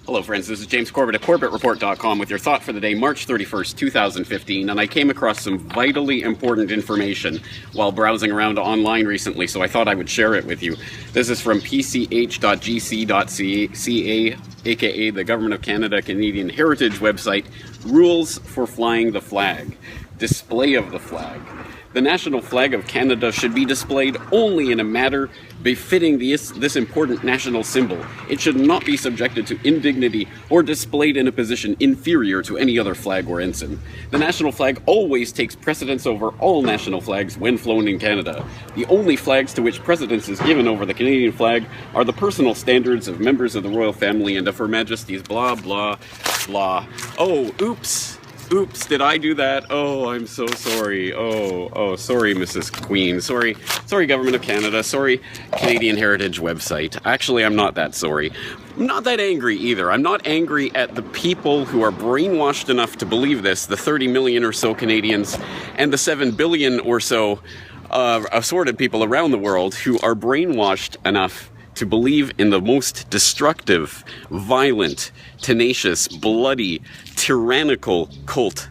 Hello friends, this is James Corbett at CorbettReport.com with your thought for the day, March 31st, 2015, and I came across some vitally important information while browsing around online recently, so I thought I would share it with you. This is from pch.gc.ca, aka the Government of Canada Canadian Heritage website. Rules for flying the flag. Display of the flag. The national flag of Canada should be displayed only in a manner befitting this important national symbol. It should not be subjected to indignity or displayed in a position inferior to any other flag or ensign. The national flag always takes precedence over all national flags when flown in Canada. The only flags to which precedence is given over the Canadian flag are the personal standards of members of the royal family and of Her Majesty's blah blah blah. Oh, oops. Oops, did I do that? Oh, I'm so sorry. Oh, sorry, Mrs. Queen. Sorry, Government of Canada. Sorry, Canadian Heritage website. Actually, I'm not that sorry. I'm not that angry either. I'm not angry at the people who are brainwashed enough to believe this, the 30 million or so Canadians and the 7 billion or so assorted people around the world who are brainwashed enough to believe in the most destructive, violent, tenacious, bloody, tyrannical cult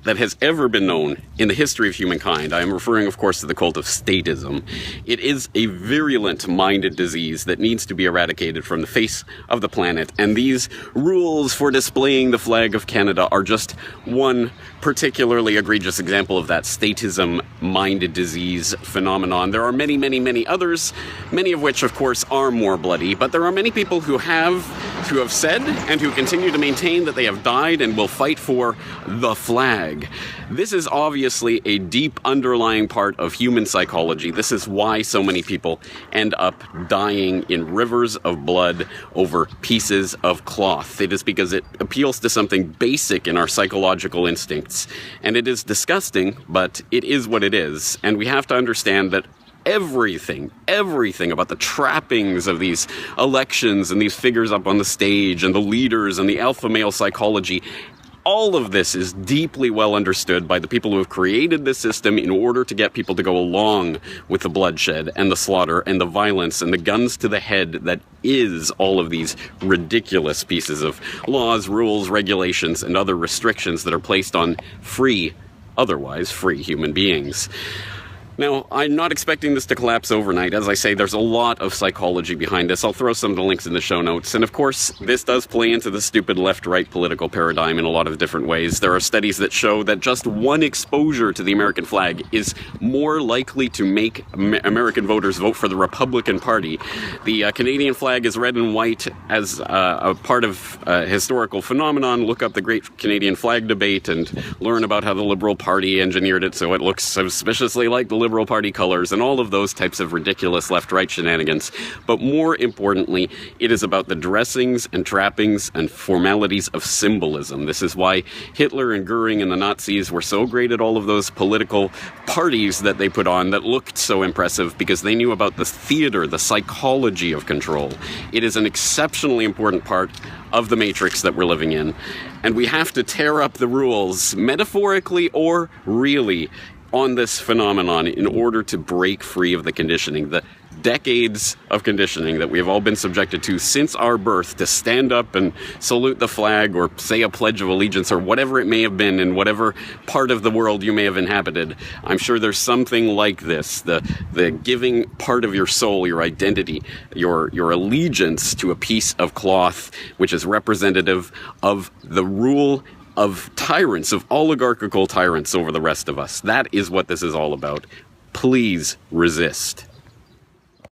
that has ever been known in the history of humankind. I am referring, of course, to the cult of statism. It is a virulent-minded disease that needs to be eradicated from the face of the planet, and these rules for displaying the flag of Canada are just one particularly egregious example of that statism-minded disease phenomenon. There are many, many, many others, many of which, of course, are more bloody, but there are many people who have said and who continue to maintain that they have died and will fight for the flag. This is obviously a deep underlying part of human psychology. This is why so many people end up dying in rivers of blood over pieces of cloth. It is because it appeals to something basic in our psychological instincts. And it is disgusting, but it is what it is. And we have to understand that everything about the trappings of these elections and these figures up on the stage and the leaders and the alpha male psychology, all of this is deeply well understood by the people who have created this system in order to get people to go along with the bloodshed and the slaughter and the violence and the guns to the head that is all of these ridiculous pieces of laws, rules, regulations, and other restrictions that are placed on otherwise free human beings. Now, I'm not expecting this to collapse overnight. As I say, there's a lot of psychology behind this. I'll throw some of the links in the show notes. And of course, this does play into the stupid left-right political paradigm in a lot of different ways. There are studies that show that just one exposure to the American flag is more likely to make American voters vote for the Republican Party. The Canadian flag is red and white as a part of a historical phenomenon. Look up the Great Canadian Flag Debate and learn about how the Liberal Party engineered it so it looks suspiciously like the Liberal Party colors and all of those types of ridiculous left-right shenanigans. But more importantly, it is about the dressings and trappings and formalities of symbolism. This is why Hitler and Goering and the Nazis were so great at all of those political parties that they put on that looked so impressive, because they knew about the theater, the psychology of control. It is an exceptionally important part of the matrix that we're living in, and we have to tear up the rules, metaphorically or really, on this phenomenon in order to break free of the conditioning, the decades of conditioning that we have all been subjected to since our birth, to stand up and salute the flag or say a pledge of allegiance or whatever it may have been in whatever part of the world you may have inhabited. I'm sure there's something like this, the giving part of your soul, your identity, your allegiance to a piece of cloth which is representative of the rule of tyrants, of oligarchical tyrants over the rest of us. That is what this is all about. Please resist.